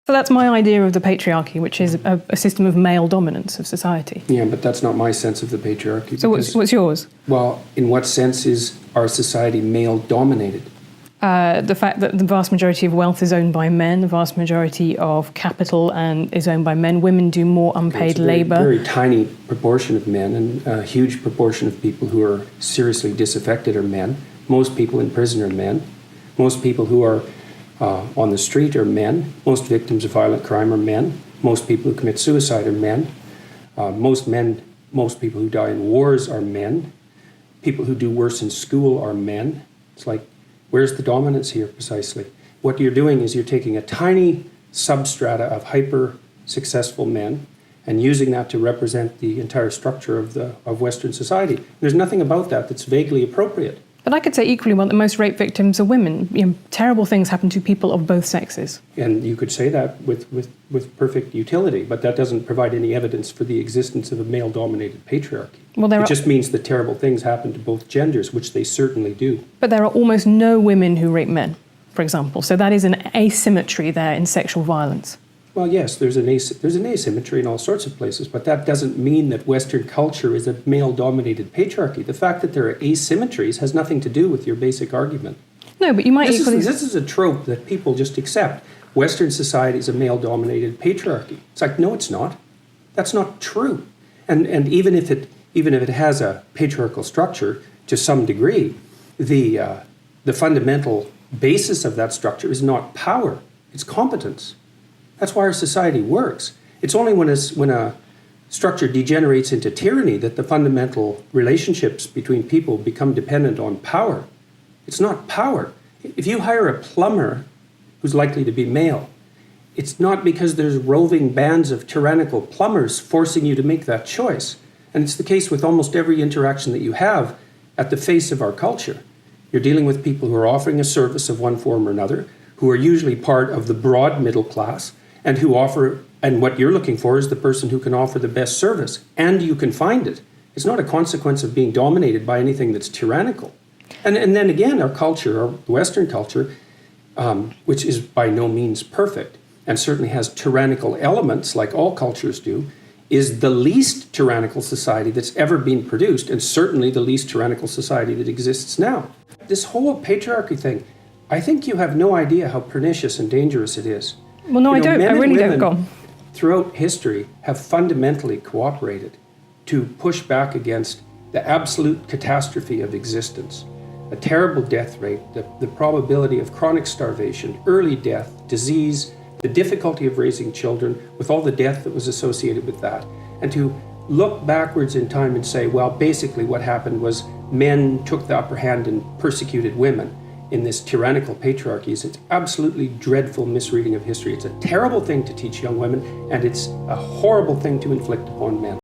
So that's my idea of the patriarchy, which is a system of male dominance of society. Yeah, but that's not my sense of the patriarchy. So what's yours? Well, in what sense is our society male-dominated? The fact that the vast majority of wealth is owned by men, the vast majority of capital is owned by men. Women do more unpaid labour. A very tiny proportion of men, and a huge proportion of people who are seriously disaffected are men. Most people in prison are men. Most people who are on the street are men. Most victims of violent crime are men. Most people who commit suicide are men. Most people who die in wars are men. People who do worse in school are men. It's like, where's the dominance here precisely? What you're doing is you're taking a tiny substrata of hyper-successful men and using that to represent the entire structure of Western society. There's nothing about that that's vaguely appropriate. But I could say equally well that most rape victims are women. Terrible things happen to people of both sexes. And you could say that with perfect utility, but that doesn't provide any evidence for the existence of a male-dominated patriarchy. Well, it just means that terrible things happen to both genders, which they certainly do. But there are almost no women who rape men, for example. So that is an asymmetry there in sexual violence. Well, yes, there's an asymmetry in all sorts of places, but that doesn't mean that Western culture is a male-dominated patriarchy. The fact that there are asymmetries has nothing to do with your basic argument. No, but you might equally... This is a trope that people just accept. Western society is a male-dominated patriarchy. It's like, no, it's not. That's not true. And even if it has a patriarchal structure to some degree, the fundamental basis of that structure is not power, it's competence. That's why our society works. It's only when a structure degenerates into tyranny that the fundamental relationships between people become dependent on power. It's not power. If you hire a plumber who's likely to be male, it's not because there's roving bands of tyrannical plumbers forcing you to make that choice. And it's the case with almost every interaction that you have at the face of our culture. You're dealing with people who are offering a service of one form or another, who are usually part of the broad middle class, and what you're looking for is the person who can offer the best service, and you can find it. It's not a consequence of being dominated by anything that's tyrannical. And then again, our culture, our Western culture, which is by no means perfect, and certainly has tyrannical elements, like all cultures do, is the least tyrannical society that's ever been produced, and certainly the least tyrannical society that exists now. This whole patriarchy thing, I think you have no idea how pernicious and dangerous it is. Well, no, I don't. I really don't. Go on. Throughout history have fundamentally cooperated to push back against the absolute catastrophe of existence. A terrible death rate, the probability of chronic starvation, early death, disease, the difficulty of raising children with all the death that was associated with that. And to look backwards in time and say, well, basically what happened was men took the upper hand and persecuted women in this tyrannical patriarchy is an absolutely dreadful misreading of history. It's a terrible thing to teach young women, and it's a horrible thing to inflict upon men.